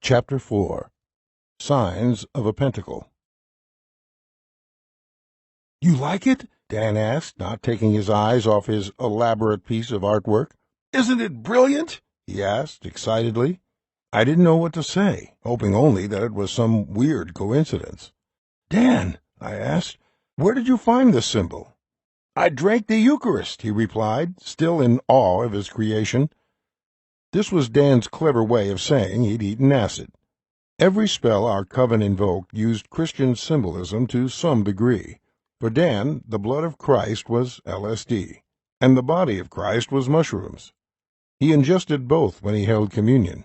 Chapter 4. Signs of a Pentacle. "You like it?" Dan asked, not taking his eyes off his elaborate piece of artwork. "Isn't it brilliant?" he asked excitedly. I didn't know what to say, hoping only that it was some weird coincidence. "Dan," I asked, "where did you find this symbol?" "I drank the Eucharist," he replied, still in awe of his creation. This was Dan's clever way of saying he'd eaten acid. Every spell our coven invoked used Christian symbolism to some degree. For Dan, the blood of Christ was LSD, and the body of Christ was mushrooms. He ingested both when he held communion.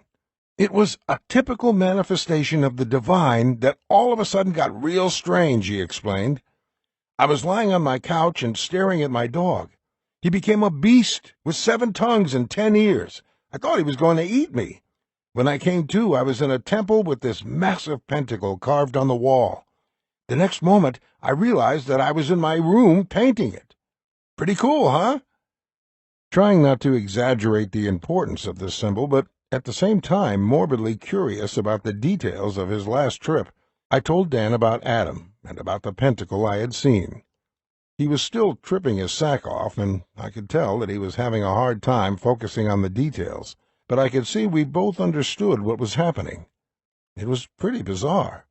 "It was a typical manifestation of the divine that all of a sudden got real strange," he explained. "I was lying on my couch and staring at my dog. He became a beast with 7 tongues and 10 ears. I thought he was going to eat me. When I came to, I was in a temple with this massive pentacle carved on the wall. The next moment, I realized that I was in my room painting it. Pretty cool, huh?" Trying not to exaggerate the importance of this symbol, but at the same time morbidly curious about the details of his last trip, I told Dan about Adam and about the pentacle I had seen. He was still tripping his sack off, and I could tell that he was having a hard time focusing on the details, but I could see we both understood what was happening. It was pretty bizarre.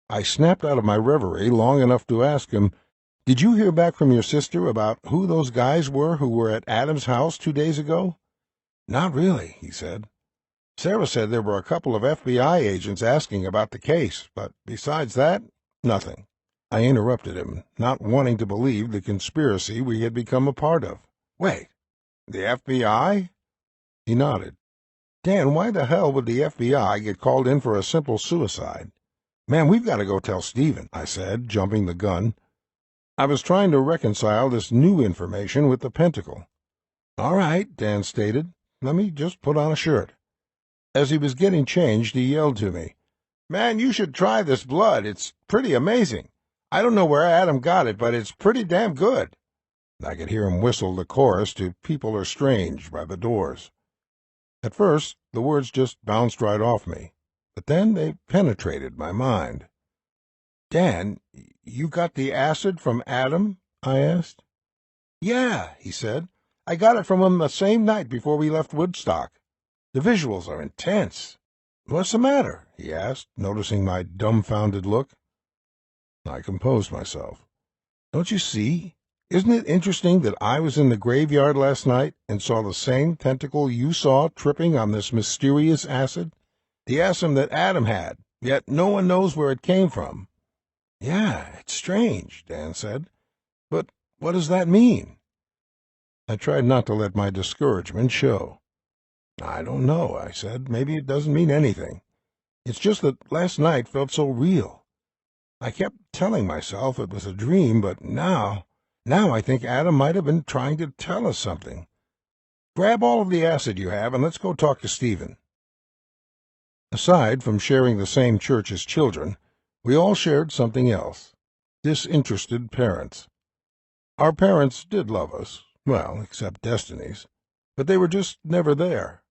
I snapped out of my reverie long enough to ask him, "Did you hear back from your sister about who those guys were who were at Adam's house 2 days ago?" "Not really," he said. "Sarah said there were a couple of FBI agents asking about the case, but besides that, nothing." I interrupted him, not wanting to believe the conspiracy we had become a part of. "Wait, the FBI?" He nodded. "Dan, why the hell would the FBI get called in for a simple suicide?" "Man, we've got to go tell Stephen," I said, jumping the gun. I was trying to reconcile this new information with the pentacle. "All right," Dan stated. "Let me just put on a shirt." As he was getting changed, he yelled to me, "Man, you should try this blood. It's pretty amazing. I don't know where Adam got it, but it's pretty damn good." I could hear him whistle the chorus to "People Are Strange" by the Doors. At first, the words just bounced right off me, but then they penetrated my mind. "Dan, you got the acid from Adam?" I asked. "Yeah," he said. "I got it from him the same night before we left Woodstock. The visuals are intense." "What's the matter?" he asked, noticing my dumbfounded look. I composed myself. "Don't you see? Isn't it interesting that I was in the graveyard last night and saw the same tentacle you saw tripping on this mysterious acid? The acid that Adam had, yet no one knows where it came from." "Yeah, it's strange," Dan said. "But what does that mean?" I tried not to let my discouragement show. "I don't know," I said. "Maybe it doesn't mean anything. It's just that last night felt so real. I kept telling myself it was a dream, but now I think Adam might have been trying to tell us something. Grab all of the acid you have and let's go talk to Stephen." Aside from sharing the same church as children, we all shared something else: disinterested parents. Our parents did love us, well, except Destiny's, but they were just never there.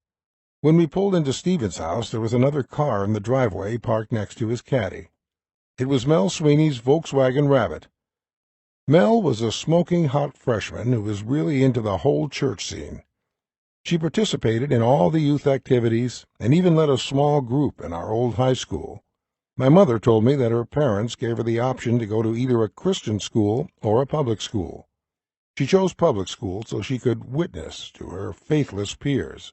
When we pulled into Stephen's house, there was another car in the driveway parked next to his caddy. It was Mel Sweeney's Volkswagen Rabbit. Mel was a smoking hot freshman who was really into the whole church scene. She participated in all the youth activities and even led a small group in our old high school. My mother told me that her parents gave her the option to go to either a Christian school or a public school. She chose public school so she could witness to her faithless peers.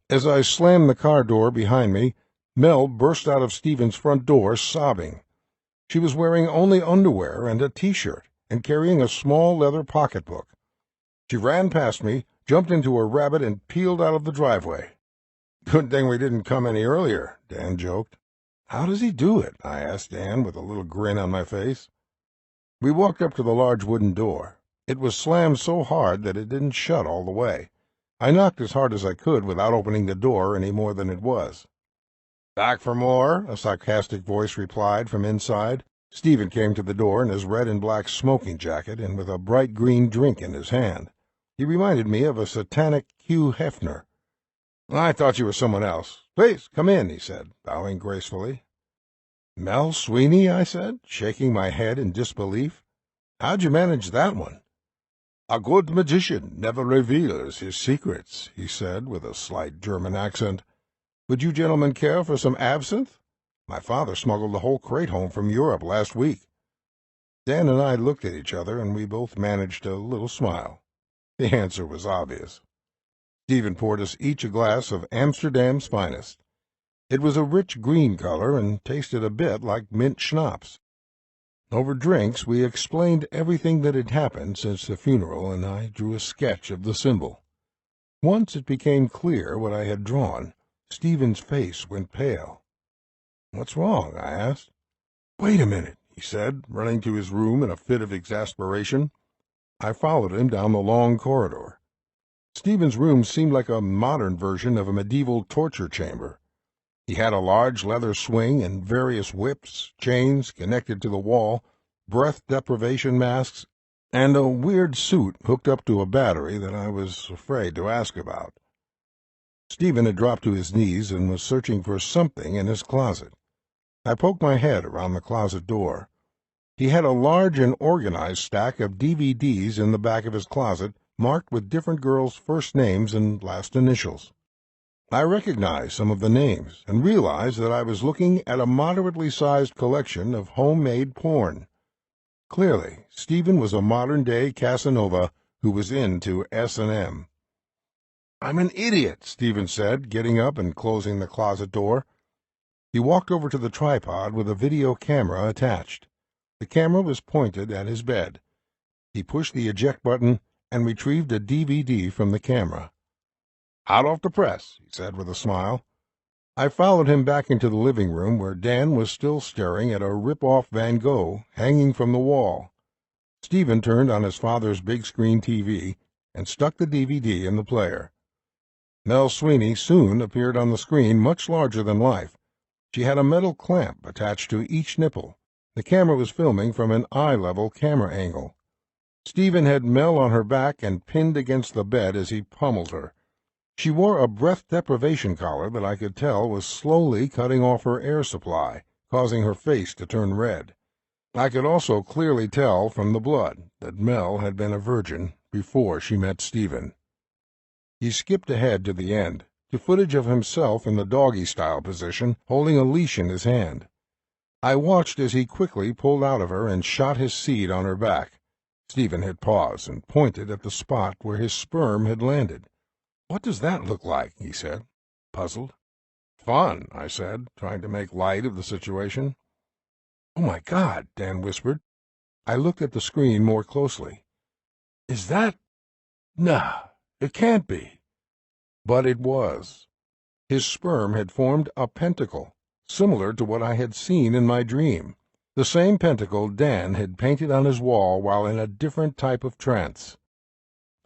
As I slammed the car door behind me, Mel burst out of Stephen's front door sobbing. She was wearing only underwear and a T-shirt and carrying a small leather pocketbook. She ran past me, jumped into her Rabbit, and peeled out of the driveway. "Good thing we didn't come any earlier," Dan joked. "How does he do it?" I asked Dan with a little grin on my face. We walked up to the large wooden door. It was slammed so hard that it didn't shut all the way. I knocked as hard as I could without opening the door any more than it was. "Back for more?" a sarcastic voice replied from inside. Stephen came to the door in his red and black smoking jacket and with a bright green drink in his hand. He reminded me of a satanic Hugh Hefner. "I thought you were someone else. "Please, come in," he said, bowing gracefully. "Mel Sweeney?" I said, shaking my head in disbelief. "How'd you manage that one?" "A good magician never reveals his secrets," he said, with a slight German accent. "Would you gentlemen care for some absinthe? My father smuggled the whole crate home from Europe last week." Dan and I looked at each other, and we both managed a little smile. The answer was obvious. Stephen poured us each a glass of Amsterdam's finest. It was a rich green color and tasted a bit like mint schnapps. Over drinks we explained everything that had happened since the funeral, and I drew a sketch of the symbol. Once it became clear what I had drawn, Stephen's face went pale. "What's wrong?" I asked. "Wait a minute," he said, running to his room in a fit of exasperation. I followed him down the long corridor. Stephen's room seemed like a modern version of a medieval torture chamber. He had a large leather swing and various whips, chains connected to the wall, breath deprivation masks, and a weird suit hooked up to a battery that I was afraid to ask about. Stephen had dropped to his knees and was searching for something in his closet. I poked my head around the closet door. He had a large and organized stack of DVDs in the back of his closet, marked with different girls' first names and last initials. I recognized some of the names and realized that I was looking at a moderately sized collection of homemade porn. Clearly, Stephen was a modern-day Casanova who was into S&M. "I'm an idiot," Stephen said, getting up and closing the closet door. He walked over to the tripod with a video camera attached. The camera was pointed at his bed. He pushed the eject button and retrieved a DVD from the camera. "Hot off the press," he said with a smile. I followed him back into the living room, where Dan was still staring at a rip-off Van Gogh hanging from the wall. Stephen turned on his father's big-screen TV and stuck the DVD in the player. Mel Sweeney soon appeared on the screen, much larger than life. She had a metal clamp attached to each nipple. The camera was filming from an eye-level camera angle. Stephen had Mel on her back and pinned against the bed as he pummeled her. She wore a breath deprivation collar that I could tell was slowly cutting off her air supply, causing her face to turn red. I could also clearly tell from the blood that Mel had been a virgin before she met Stephen. He skipped ahead to the end, to footage of himself in the doggy-style position, holding a leash in his hand. I watched as he quickly pulled out of her and shot his seed on her back. Stephen had paused and pointed at the spot where his sperm had landed. "What does that look like?" he said, puzzled. "Fun," I said, trying to make light of the situation. "Oh, my God," Dan whispered. I looked at the screen more closely. "Is that— Nah, it can't be." But it was. His sperm had formed a pentacle, similar to what I had seen in my dream, the same pentacle Dan had painted on his wall while in a different type of trance.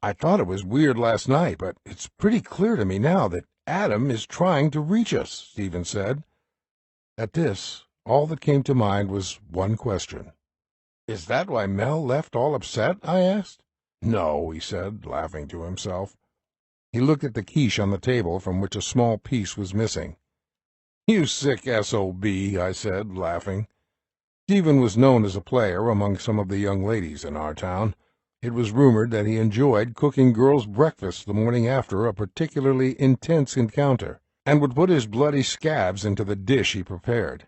"I thought it was weird last night, but it's pretty clear to me now that Adam is trying to reach us," Stephen said. At this, all that came to mind was one question. "Is that why Mel left all upset?" I asked. "No," he said, laughing to himself. He looked at the quiche on the table, from which a small piece was missing. "You sick S.O.B.," I said, laughing. Stephen was known as a player among some of the young ladies in our town. It was rumored that he enjoyed cooking girls' breakfast the morning after a particularly intense encounter, and would put his bloody scabs into the dish he prepared.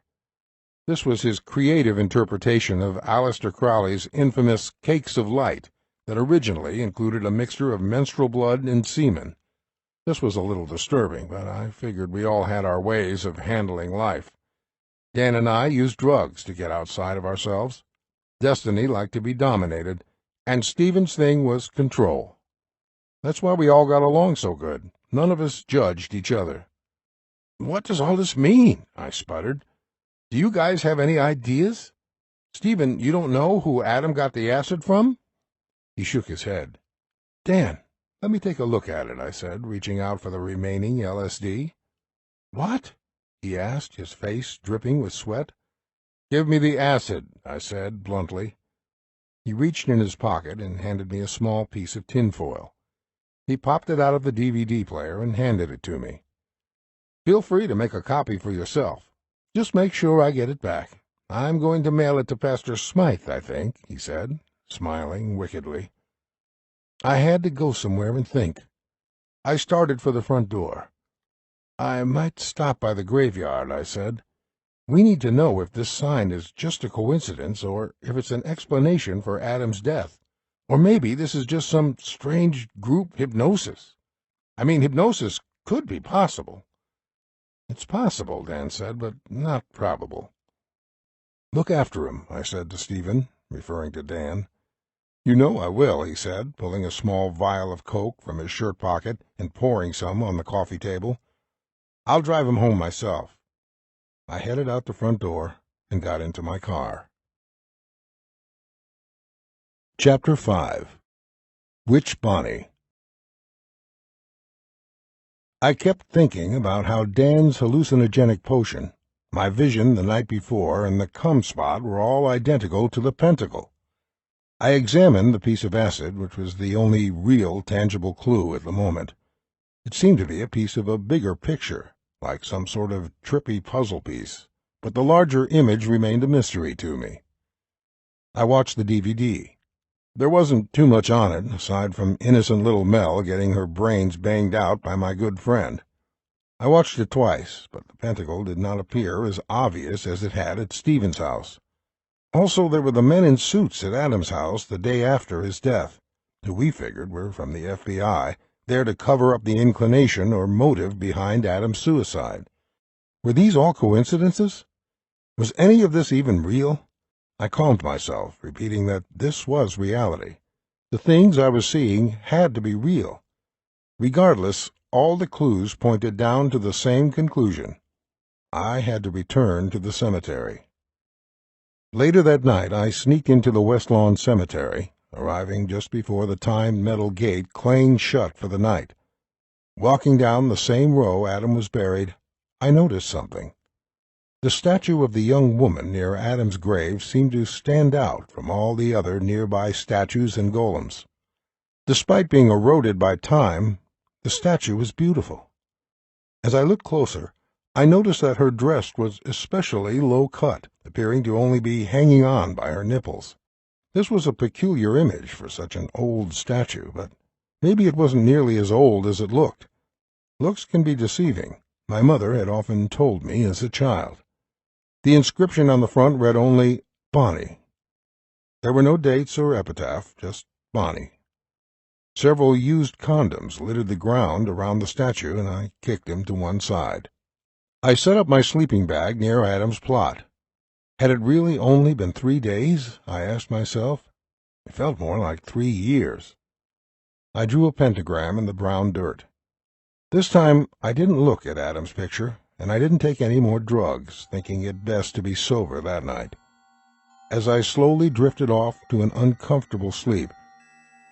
This was his creative interpretation of Aleister Crowley's infamous Cakes of Light, that originally included a mixture of menstrual blood and semen. This was a little disturbing, but I figured we all had our ways of handling life. Dan and I used drugs to get outside of ourselves. Destiny liked to be dominated, and Stephen's thing was control. That's why we all got along so good. None of us judged each other. "What does all this mean?" I sputtered. "Do you guys have any ideas? Stephen, you don't know who Adam got the acid from?" He shook his head. "Dan, let me take a look at it," I said, reaching out for the remaining LSD. "What?" he asked, his face dripping with sweat. "Give me the acid," I said, bluntly. He reached in his pocket and handed me a small piece of tinfoil. He popped it out of the DVD player and handed it to me. Feel free to make a copy for yourself. Just make sure I get it back. I'm going to mail it to Pastor Smythe, I think," he said, smiling wickedly. I had to go somewhere and think. I started for the front door. "I might stop by the graveyard," I said. "We need to know if this sign is just a coincidence or if it's an explanation for Adam's death. Or maybe this is just some strange group hypnosis. I mean, hypnosis could be possible." "It's possible," Dan said, "but not probable." "Look after him," I said to Stephen, referring to Dan. "You know I will," he said, pulling a small vial of Coke from his shirt pocket and pouring some on the coffee table. "I'll drive him home myself." I headed out the front door and got into my car. Chapter 5. Which Bonnie? I kept thinking about how Dan's hallucinogenic potion, my vision the night before, and the cum spot were all identical to the Pentacle. I examined the piece of acid, which was the only real tangible clue at the moment. It seemed to be a piece of a bigger picture, like some sort of trippy puzzle piece, but the larger image remained a mystery to me. I watched the DVD. There wasn't too much on it, aside from innocent little Mel getting her brains banged out by my good friend. I watched it twice, but the Pentacle did not appear as obvious as it had at Stephen's house. Also, there were the men in suits at Adam's house the day after his death, who we figured were from the FBI, there to cover up the inclination or motive behind Adam's suicide. Were these all coincidences? Was any of this even real? I calmed myself, repeating that this was reality. The things I was seeing had to be real. Regardless, all the clues pointed down to the same conclusion. I had to return to the cemetery. Later that night, I sneaked into the West Lawn Cemetery, arriving just before the timed metal gate clanged shut for the night. Walking down the same row Adam was buried, I noticed something. The statue of the young woman near Adam's grave seemed to stand out from all the other nearby statues and golems. Despite being eroded by time, the statue was beautiful. As I looked closer, I noticed that her dress was especially low-cut, appearing to only be hanging on by her nipples. This was a peculiar image for such an old statue, but maybe it wasn't nearly as old as it looked. Looks can be deceiving. My mother had often told me as a child. The inscription on the front read only, "Bonnie." There were no dates or epitaph, just Bonnie. Several used condoms littered the ground around the statue, and I kicked them to one side. I set up my sleeping bag near Adam's plot. Had it really only been 3 days? I asked myself. It felt more like 3 years. I drew a pentagram in the brown dirt. This time I didn't look at Adam's picture, and I didn't take any more drugs, thinking it best to be sober that night. As I slowly drifted off to an uncomfortable sleep,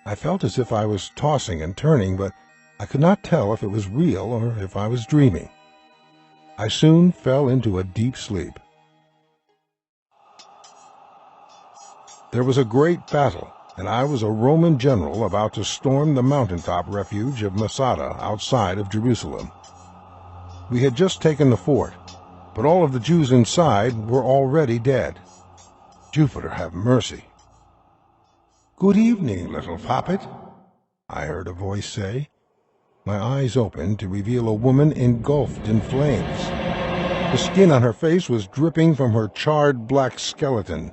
I felt as if I was tossing and turning, but I could not tell if it was real or if I was dreaming. I soon fell into a deep sleep. There was a great battle, and I was a Roman general about to storm the mountaintop refuge of Masada outside of Jerusalem. We had just taken the fort, but all of the Jews inside were already dead. Jupiter have mercy. "Good evening, little poppet," I heard a voice say. My eyes opened to reveal a woman engulfed in flames. The skin on her face was dripping from her charred black skeleton.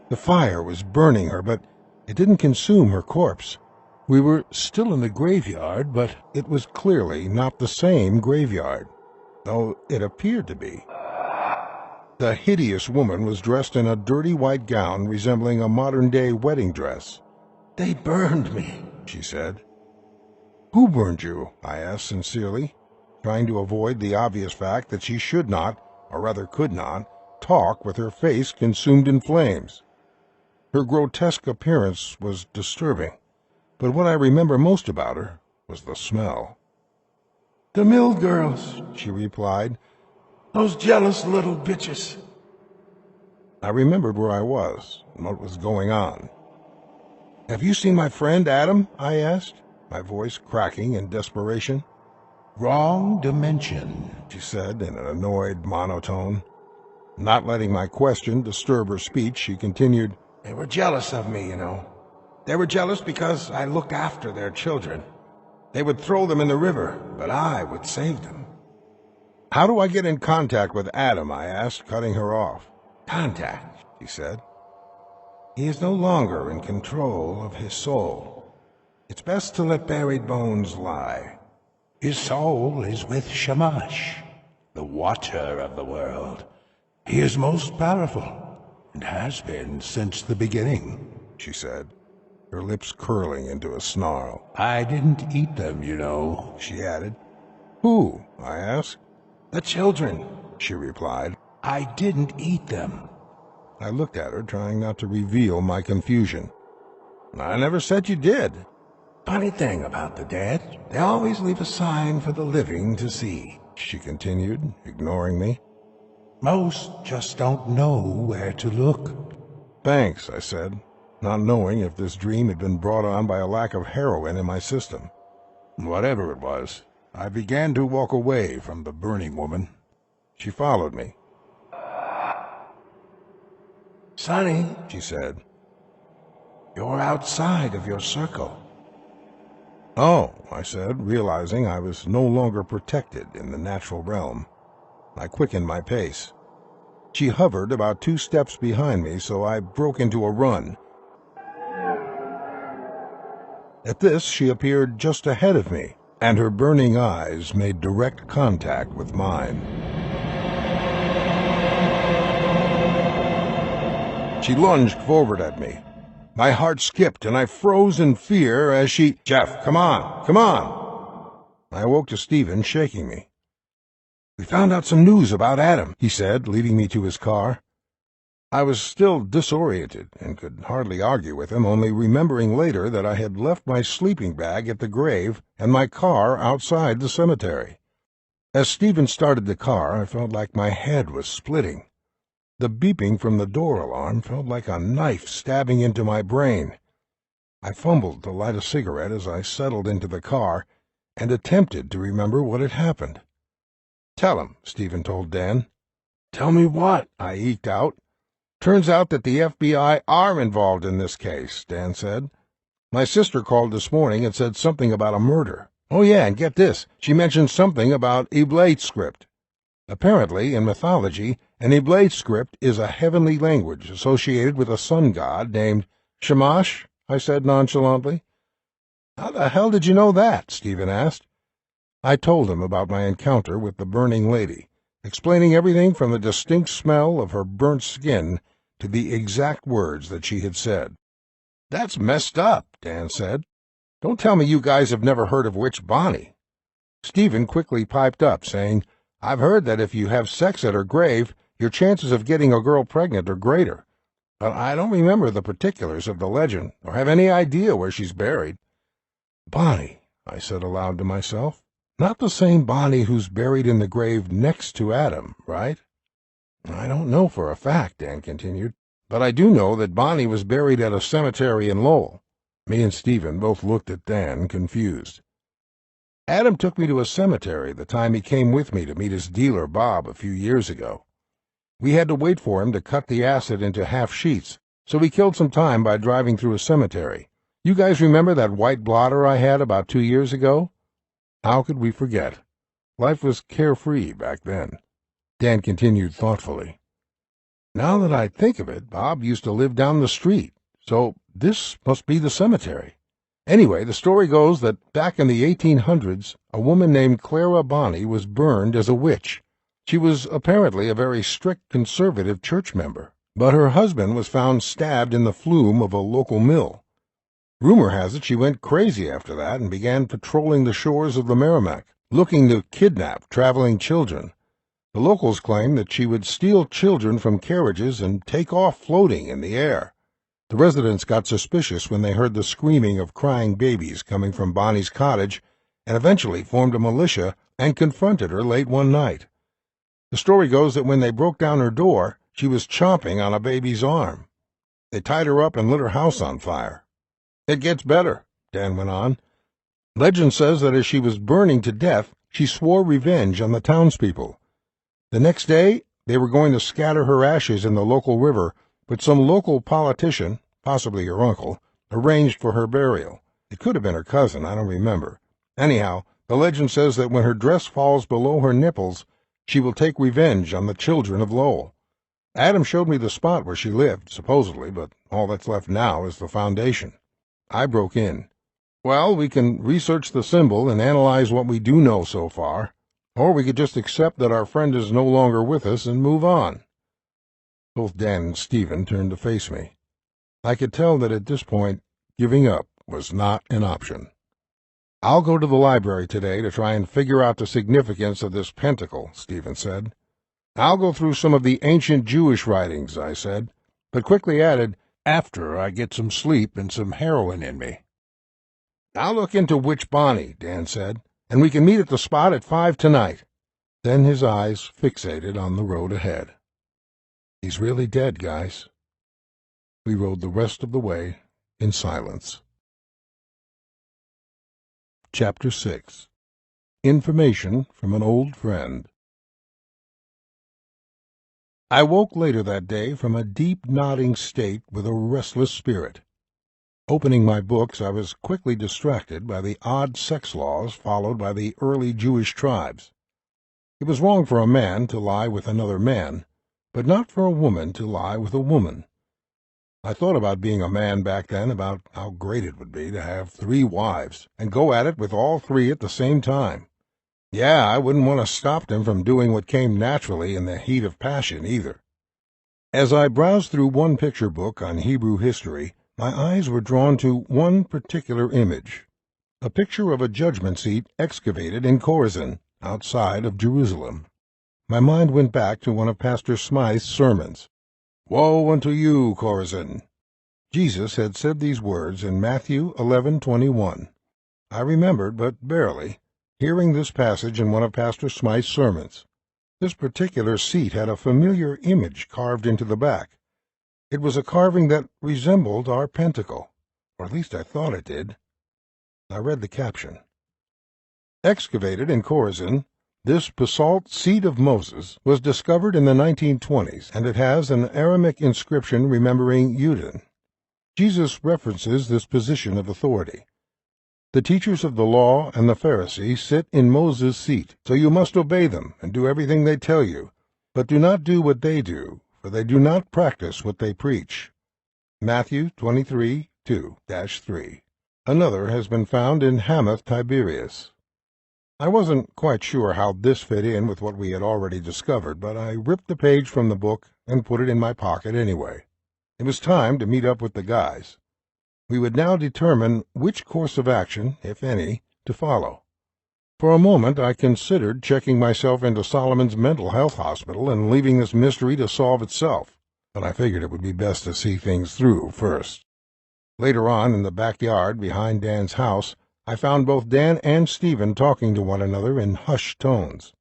The fire was burning her, but it didn't consume her corpse. We were still in the graveyard, but it was clearly not the same graveyard, though it appeared to be. The hideous woman was dressed in a dirty white gown resembling a modern-day wedding dress. "They burned me," she said. "Who burned you?" I asked sincerely, trying to avoid the obvious fact that she should not, or rather could not, talk with her face consumed in flames. Her grotesque appearance was disturbing, but what I remember most about her was the smell. "The mill girls," she replied. "Those jealous little bitches." I remembered where I was and what was going on. "Have you seen my friend, Adam?" I asked, my voice cracking in desperation. Wrong dimension, she said in an annoyed monotone. Not letting my question disturb her speech, she continued, "They were jealous of me, you know. They were jealous because I looked after their children. They would throw them in the river, but I would save them." "How do I get in contact with Adam?" I asked, cutting her off. "Contact," she said. "He is no longer in control of his soul. It's best to let buried bones lie. His soul is with Shamash, the watcher of the world. He is most powerful, and has been since the beginning," she said, her lips curling into a snarl. "I didn't eat them, you know," she added. "Who?" I asked. "The children," she replied. "I didn't eat them." I looked at her, trying not to reveal my confusion. "I never said you did." "Funny thing about the dead, they always leave a sign for the living to see," she continued, ignoring me. "Most just don't know where to look." "Thanks," I said, not knowing if this dream had been brought on by a lack of heroin in my system. Whatever it was, I began to walk away from the burning woman. She followed me. "Sonny," she said, "you're outside of your circle." "Oh," I said, realizing I was no longer protected in the natural realm. I quickened my pace. She hovered about 2 steps behind me, so I broke into a run. At this, she appeared just ahead of me, and her burning eyes made direct contact with mine. She lunged forward at me. My heart skipped, and I froze in fear as she... "Jeff, come on, come on!" I awoke to Stephen shaking me. "We found out some news about Adam," he said, leading me to his car. I was still disoriented and could hardly argue with him, only remembering later that I had left my sleeping bag at the grave and my car outside the cemetery. As Stephen started the car, I felt like my head was splitting. The beeping from the door alarm felt like a knife stabbing into my brain. I fumbled to light a cigarette as I settled into the car and attempted to remember what had happened. "Tell him," Stephen told Dan. "Tell me what?" I eked out. "Turns out that the FBI are involved in this case," Dan said. "My sister called this morning and said something about a murder. Oh yeah, and get this, she mentioned something about Iblate script. Apparently, in mythology, an Iblate script is a heavenly language associated with a sun god named Shamash," I said nonchalantly. "How the hell did you know that?" Stephen asked. I told him about my encounter with the burning lady, explaining everything from the distinct smell of her burnt skin to the exact words that she had said. "That's messed up," Dan said. "Don't tell me you guys have never heard of Witch Bonnie." Stephen quickly piped up, saying, "I've heard that if you have sex at her grave, your chances of getting a girl pregnant are greater. But I don't remember the particulars of the legend, or have any idea where she's buried." "Bonnie," I said aloud to myself. "Not the same Bonnie who's buried in the grave next to Adam, right?" "I don't know for a fact," Dan continued, "but I do know that Bonnie was buried at a cemetery in Lowell." Me and Stephen both looked at Dan, confused. "Adam took me to a cemetery the time he came with me to meet his dealer, Bob, a few years ago. We had to wait for him to cut the acid into half sheets, so we killed some time by driving through a cemetery. You guys remember that white blotter I had about 2 years ago? How could we forget? Life was carefree back then." Dan continued thoughtfully. "Now that I think of it, Bob used to live down the street, so this must be the cemetery. Anyway, the story goes that back in the 1800s, a woman named Clara Bonnie was burned as a witch. She was apparently a very strict conservative church member, but her husband was found stabbed in the flume of a local mill. Rumor has it she went crazy after that and began patrolling the shores of the Merrimack, looking to kidnap traveling children. The locals claim that she would steal children from carriages and take off floating in the air. The residents got suspicious when they heard the screaming of crying babies coming from Bonnie's cottage and eventually formed a militia and confronted her late one night. The story goes that when they broke down her door, she was chomping on a baby's arm. They tied her up and lit her house on fire. It gets better," Dan went on. "Legend says that as she was burning to death, She swore revenge on the townspeople. The next day, they were going to scatter her ashes in the local river, but some local politician, possibly her uncle, arranged for her burial. It could have been her cousin, I don't remember. Anyhow, the legend says that when her dress falls below her nipples, she will take revenge on the children of Lowell. Adam showed me the spot where she lived, supposedly, but all that's left now is the foundation. I broke in. Well, we can research the symbol and analyze what we do know so far, or we could just accept that our friend is no longer with us and move on. Both Dan and Stephen turned to face me. I could tell that at this point, giving up was not an option. I'll go to the library today to try and figure out the significance of this pentacle, Stephen said. I'll go through some of the ancient Jewish writings, I said, but quickly added, after I get some sleep and some heroin in me. I'll look into Witch Bonnie, Dan said, and we can meet at the spot at 5 tonight. Then his eyes fixated on the road ahead. He's really dead, guys. We rode the rest of the way in silence. Chapter 6. Information from an Old Friend. I woke later that day from a deep nodding state with a restless spirit. Opening my books, I was quickly distracted by the odd sex laws followed by the early Jewish tribes. It was wrong for a man to lie with another man, but not for a woman to lie with a woman. I thought about being a man back then, about how great it would be to have 3 wives, and go at it with all 3 at the same time. Yeah, I wouldn't want to stop them from doing what came naturally in the heat of passion, either. As I browsed through one picture book on Hebrew history, my eyes were drawn to one particular image, a picture of a judgment seat excavated in Chorazin, outside of Jerusalem. My mind went back to one of Pastor Smythe's sermons. Woe unto you, Chorazin! Jesus had said these words in Matthew 11:21. I remembered, but barely, hearing this passage in one of Pastor Smythe's sermons. This particular seat had a familiar image carved into the back. It was a carving that resembled our pentacle, or at least I thought it did. I read the caption. Excavated in Chorazin, this basalt seat of Moses was discovered in the 1920s, and it has an Aramaic inscription remembering Yudin. Jesus references this position of authority. The teachers of the law and the Pharisees sit in Moses' seat, so you must obey them and do everything they tell you, but do not do what they do, for they do not practice what they preach. Matthew 23:2-3. Another has been found in Hamath Tiberias. I wasn't quite sure how this fit in with what we had already discovered, but I ripped the page from the book and put it in my pocket anyway. It was time to meet up with the guys. We would now determine which course of action, if any, to follow. For a moment I considered checking myself into Solomon's mental health hospital and leaving this mystery to solve itself, but I figured it would be best to see things through first. Later on, in the backyard behind Dan's house, I found both Dan and Stephen talking to one another in hushed tones.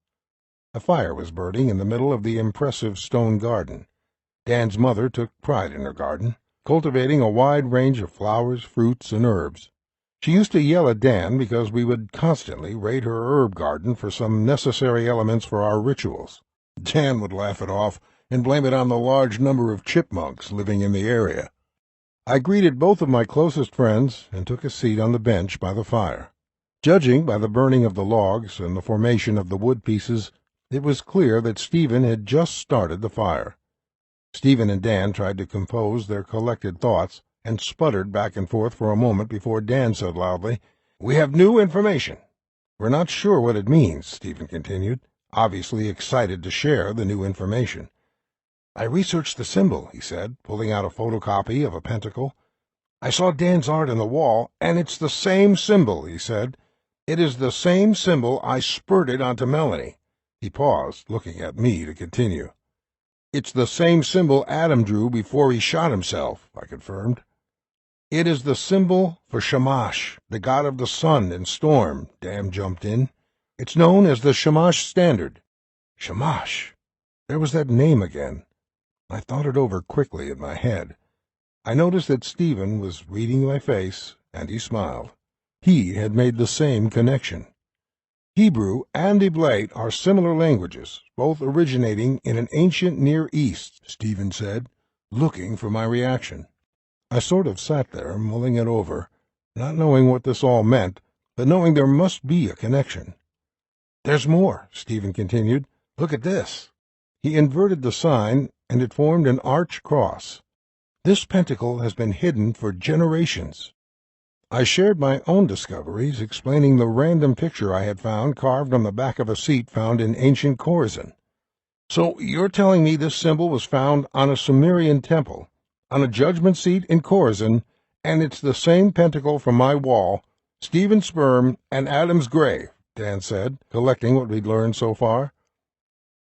A fire was burning in the middle of the impressive stone garden. Dan's mother took pride in her garden, cultivating a wide range of flowers, fruits, and herbs. She used to yell at Dan because we would constantly raid her herb garden for some necessary elements for our rituals. Dan would laugh it off and blame it on the large number of chipmunks living in the area. I greeted both of my closest friends and took a seat on the bench by the fire. Judging by the burning of the logs and the formation of the wood pieces, it was clear that Stephen had just started the fire. Stephen and Dan tried to compose their collected thoughts and sputtered back and forth for a moment before Dan said loudly, "We have new information." "We're not sure what it means," Stephen continued, obviously excited to share the new information. "I researched the symbol," he said, pulling out a photocopy of a pentacle. "I saw Dan's art on the wall, and it's the same symbol," he said. "It is the same symbol I spurted onto Melanie." He paused, looking at me to continue. "It's the same symbol Adam drew before he shot himself," I confirmed. "It is the symbol for Shamash, the god of the sun and storm," Dan jumped in. "It's known as the Shamash Standard." Shamash! There was that name again. I thought it over quickly in my head. I noticed that Stephen was reading my face, and he smiled. He had made the same connection. Hebrew and Eblate are similar languages, both originating in an ancient Near East, Stephen said, looking for my reaction. I sort of sat there, mulling it over, not knowing what this all meant, but knowing there must be a connection. "There's more," Stephen continued. "Look at this." He inverted the sign, and it formed an arch cross. "This pentacle has been hidden for generations." I shared my own discoveries, explaining the random picture I had found carved on the back of a seat found in ancient Khorasan. "So you're telling me this symbol was found on a Sumerian temple, on a judgment seat in Khorasan, and it's the same pentacle from my wall, Stephen's sperm, and Adam's grave," Dan said, collecting what we'd learned so far.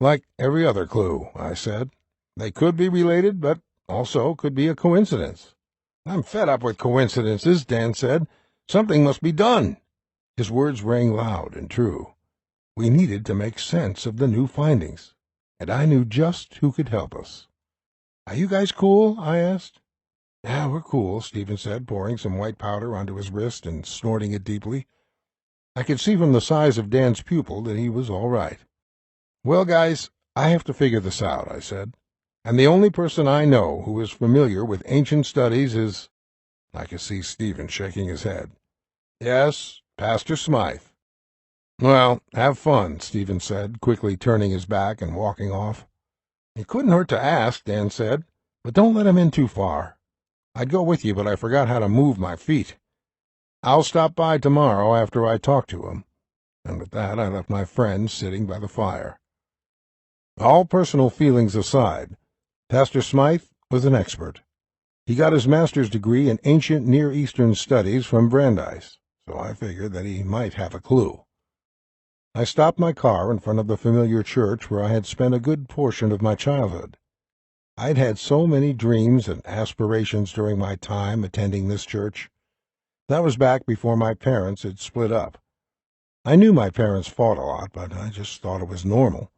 "Like every other clue," I said. "They could be related, but also could be a coincidence." "I'm fed up with coincidences," Dan said. "Something must be done." His words rang loud and true. We needed to make sense of the new findings, and I knew just who could help us. "Are you guys cool?" I asked. "Yeah, we're cool," Stephen said, pouring some white powder onto his wrist and snorting it deeply. I could see from the size of Dan's pupil that he was all right. "Well, guys, I have to figure this out," I said. "And the only person I know who is familiar with ancient studies is—" I could see Stephen shaking his head. "Yes, Pastor Smythe." "Well, have fun," Stephen said, quickly turning his back and walking off. "It couldn't hurt to ask," Dan said, "but don't let him in too far. I'd go with you, but I forgot how to move my feet. I'll stop by tomorrow after I talk to him." And with that I left my friend sitting by the fire. All personal feelings aside, Pastor Smythe was an expert. He got his master's degree in ancient Near Eastern studies from Brandeis, so I figured that he might have a clue. I stopped my car in front of the familiar church where I had spent a good portion of my childhood. I'd had so many dreams and aspirations during my time attending this church. That was back before my parents had split up. I knew my parents fought a lot, but I just thought it was normal.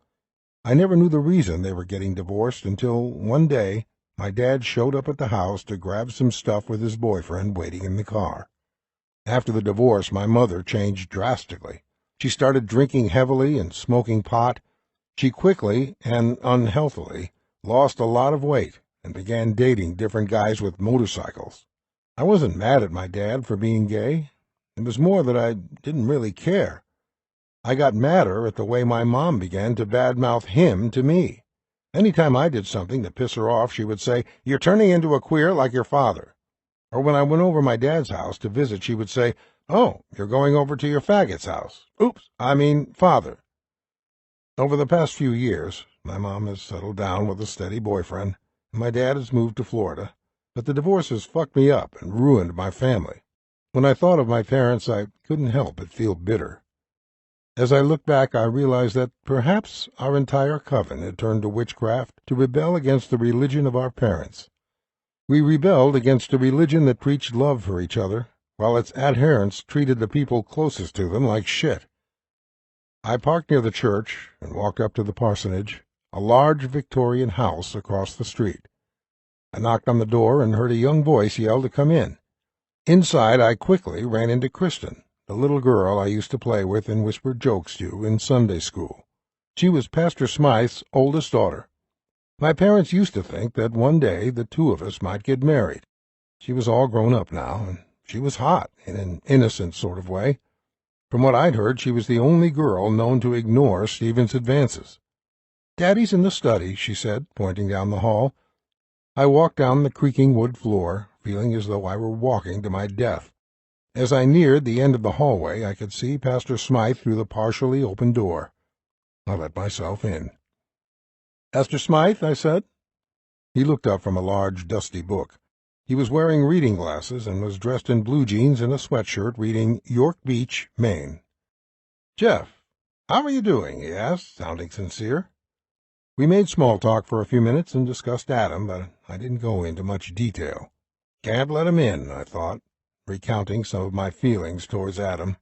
I never knew the reason they were getting divorced until one day my dad showed up at the house to grab some stuff with his boyfriend waiting in the car. After the divorce, my mother changed drastically. She started drinking heavily and smoking pot. She quickly and unhealthily lost a lot of weight and began dating different guys with motorcycles. I wasn't mad at my dad for being gay. It was more that I didn't really care. I got madder at the way my mom began to badmouth him to me. Any time I did something to piss her off, she would say, "You're turning into a queer like your father." Or when I went over my dad's house to visit, she would say, "Oh, you're going over to your faggot's house. Oops, I mean father." Over the past few years, my mom has settled down with a steady boyfriend, and my dad has moved to Florida, but the divorce has fucked me up and ruined my family. When I thought of my parents, I couldn't help but feel bitter. As I look back, I realize that perhaps our entire coven had turned to witchcraft to rebel against the religion of our parents. We rebelled against a religion that preached love for each other, while its adherents treated the people closest to them like shit. I parked near the church and walked up to the parsonage, a large Victorian house across the street. I knocked on the door and heard a young voice yell to come in. Inside, I quickly ran into Kristen, the little girl I used to play with and whisper jokes to in Sunday school. She was Pastor Smythe's oldest daughter. My parents used to think that one day the two of us might get married. She was all grown up now, and she was hot in an innocent sort of way. From what I'd heard, she was the only girl known to ignore Stephen's advances. "Daddy's in the study," she said, pointing down the hall. I walked down the creaking wood floor, feeling as though I were walking to my death. As I neared the end of the hallway, I could see Pastor Smythe through the partially open door. I let myself in. "Pastor Smythe," I said. He looked up from a large, dusty book. He was wearing reading glasses and was dressed in blue jeans and a sweatshirt reading York Beach, Maine. "Jeff, how are you doing?" he asked, sounding sincere. We made small talk for a few minutes and discussed Adam, but I didn't go into much detail. Can't let him in, I thought, recounting some of my feelings towards Adam.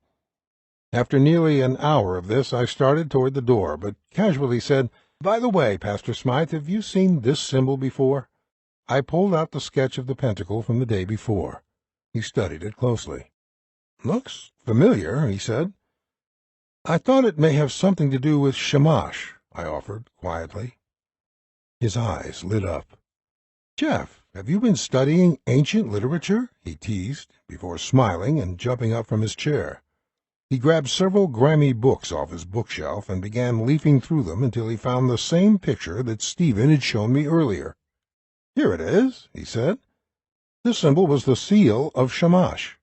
After nearly an hour of this, I started toward the door, but casually said, "By the way, Pastor Smythe, have you seen this symbol before?" I pulled out the sketch of the pentacle from the day before. He studied it closely. "Looks familiar," he said. I thought it may have something to do with Shamash, I offered quietly. His eyes lit up. Jeff, have you been studying ancient literature? He teased, before smiling and jumping up from his chair. He grabbed several grimy books off his bookshelf and began leafing through them until he found the same picture that Stephen had shown me earlier. Here it is, he said. This symbol was the seal of Shamash.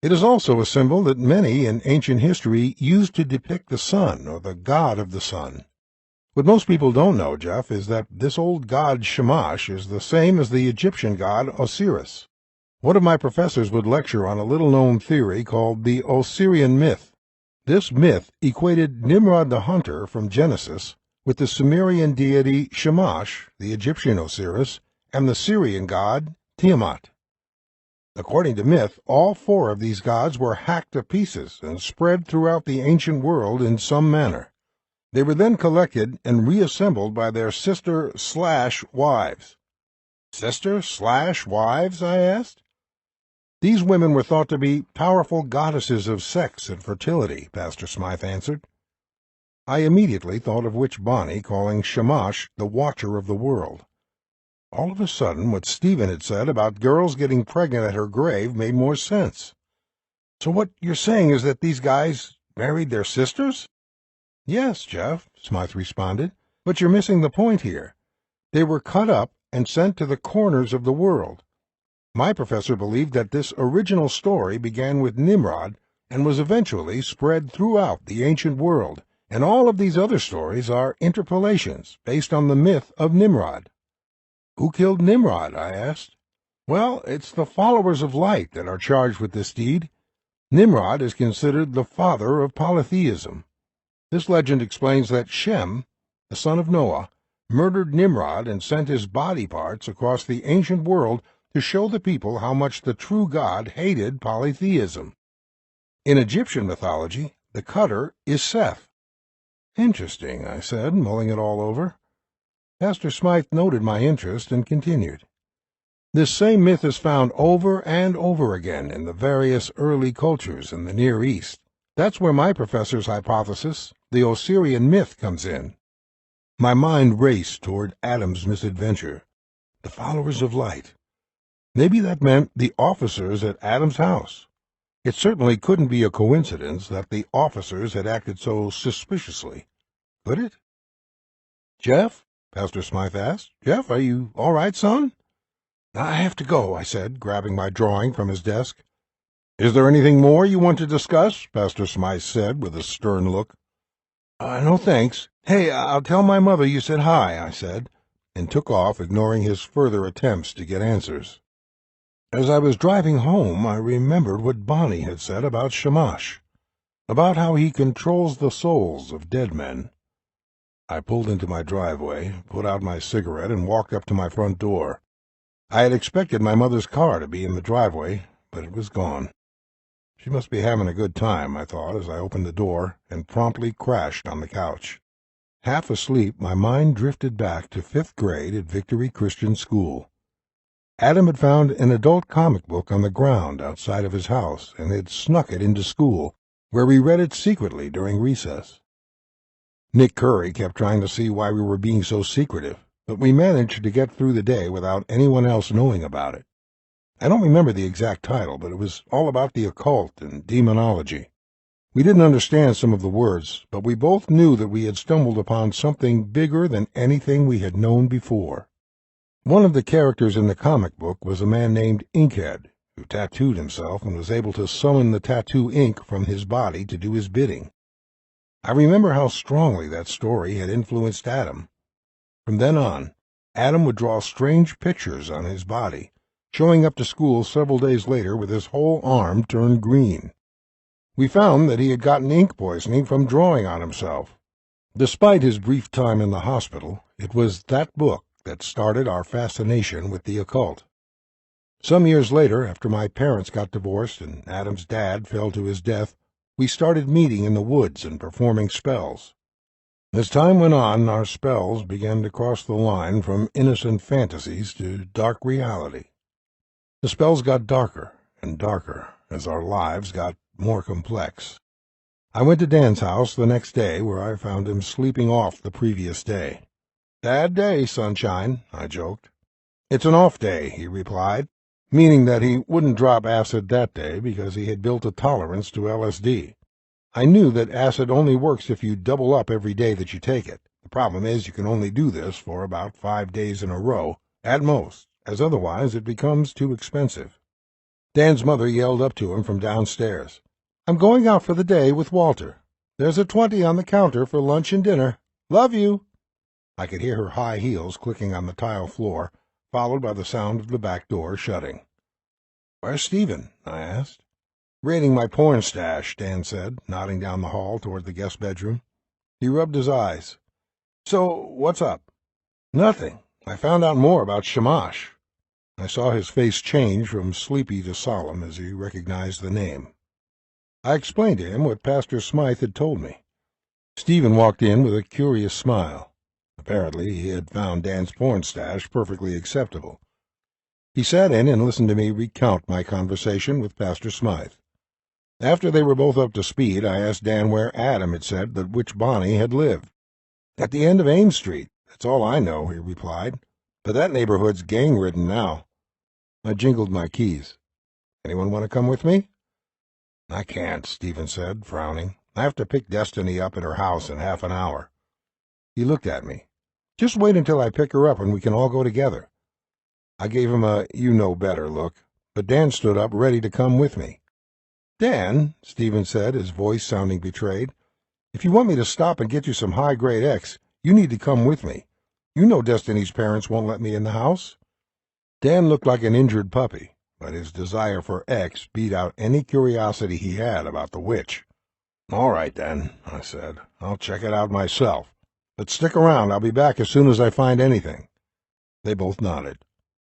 It is also a symbol that many in ancient history used to depict the sun, or the god of the sun. What most people don't know, Jeff, is that this old god Shamash is the same as the Egyptian god Osiris. One of my professors would lecture on a little-known theory called the Osirian myth. This myth equated Nimrod the hunter from Genesis with the Sumerian deity Shamash, the Egyptian Osiris, and the Syrian god Tiamat. According to myth, all four of these gods were hacked to pieces and spread throughout the ancient world in some manner. They were then collected and reassembled by their sister/wives. Sister/wives, I asked. These women were thought to be powerful goddesses of sex and fertility, Pastor Smythe answered. I immediately thought of Witch Bonnie calling Shamash the Watcher of the World. All of a sudden, what Stephen had said about girls getting pregnant at her grave made more sense. So what you're saying is that these guys married their sisters? Yes, Jeff, Smythe responded, but you're missing the point here. They were cut up and sent to the corners of the world. My professor believed that this original story began with Nimrod and was eventually spread throughout the ancient world, and all of these other stories are interpolations based on the myth of Nimrod. Who killed Nimrod? I asked. Well, it's the followers of light that are charged with this deed. Nimrod is considered the father of polytheism. This legend explains that Shem, the son of Noah, murdered Nimrod and sent his body parts across the ancient world to show the people how much the true God hated polytheism. In Egyptian mythology, the cutter is Seth. Interesting, I said, mulling it all over. Pastor Smythe noted my interest and continued. This same myth is found over and over again in the various early cultures in the Near East. That's where my professor's hypothesis, the Osirian myth, comes in. My mind raced toward Adam's misadventure, the followers of light. Maybe that meant the officers at Adam's house. It certainly couldn't be a coincidence that the officers had acted so suspiciously, could it? Jeff? Pastor Smythe asked. Jeff, are you all right, son? I have to go, I said, grabbing my drawing from his desk. Is there anything more you want to discuss? Pastor Smythe said with a stern look. No thanks. Hey, I'll tell my mother you said hi, I said, and took off, ignoring his further attempts to get answers. As I was driving home, I remembered what Bonnie had said about Shamash, about how he controls the souls of dead men. I pulled into my driveway, put out my cigarette, and walked up to my front door. I had expected my mother's car to be in the driveway, but it was gone. She must be having a good time, I thought, as I opened the door and promptly crashed on the couch. Half asleep, my mind drifted back to 5th grade at Victory Christian School. Adam had found an adult comic book on the ground outside of his house and had snuck it into school, where we read it secretly during recess. Nick Curry kept trying to see why we were being so secretive, but we managed to get through the day without anyone else knowing about it. I don't remember the exact title, but it was all about the occult and demonology. We didn't understand some of the words, but we both knew that we had stumbled upon something bigger than anything we had known before. One of the characters in the comic book was a man named Inkhead, who tattooed himself and was able to summon the tattoo ink from his body to do his bidding. I remember how strongly that story had influenced Adam. From then on, Adam would draw strange pictures on his body, showing up to school several days later with his whole arm turned green. We found that he had gotten ink poisoning from drawing on himself. Despite his brief time in the hospital, it was that book that started our fascination with the occult. Some years later, after my parents got divorced and Adam's dad fell to his death, we started meeting in the woods and performing spells. As time went on, our spells began to cross the line from innocent fantasies to dark reality. The spells got darker and darker as our lives got more complex. I went to Dan's house the next day, where I found him sleeping off the previous day. "Bad day, sunshine," I joked. "It's an off day," he replied, meaning that he wouldn't drop acid that day because he had built a tolerance to LSD. I knew that acid only works if you double up every day that you take it. The problem is you can only do this for about 5 days in a row, at most, as otherwise it becomes too expensive. Dan's mother yelled up to him from downstairs, "I'm going out for the day with Walter. There's a 20 on the counter for lunch and dinner. Love you." I could hear her high heels clicking on the tile floor, followed by the sound of the back door shutting. "Where's Stephen?" I asked. "Raiding my porn stash," Dan said, nodding down the hall toward the guest bedroom. He rubbed his eyes. "So, what's up?" "Nothing. I found out more about Shamash." I saw his face change from sleepy to solemn as he recognized the name. I explained to him what Pastor Smythe had told me. Stephen walked in with a curious smile. Apparently he had found Dan's porn stash perfectly acceptable. He sat in and listened to me recount my conversation with Pastor Smythe. After they were both up to speed, I asked Dan where Adam had said that Witch Bonnie had lived. "At the end of Ames Street. That's all I know," he replied. "But that neighborhood's gang-ridden now." I jingled my keys. "Anyone want to come with me?" "I can't," Stephen said, frowning. "I have to pick Destiny up at her house in half an hour." He looked at me. "Just wait until I pick her up and we can all go together." I gave him a you-know-better look, but Dan stood up, ready to come with me. "Dan," Stephen said, his voice sounding betrayed, "if you want me to stop and get you some high-grade X, you need to come with me. You know Destiny's parents won't let me in the house." Dan looked like an injured puppy, but his desire for X beat out any curiosity he had about the witch. "All right, then," I said. "I'll check it out myself. But stick around. I'll be back as soon as I find anything." They both nodded.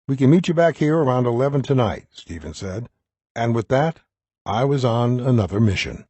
"We can meet you back here around 11 tonight," Stephen said. And with that, I was on another mission.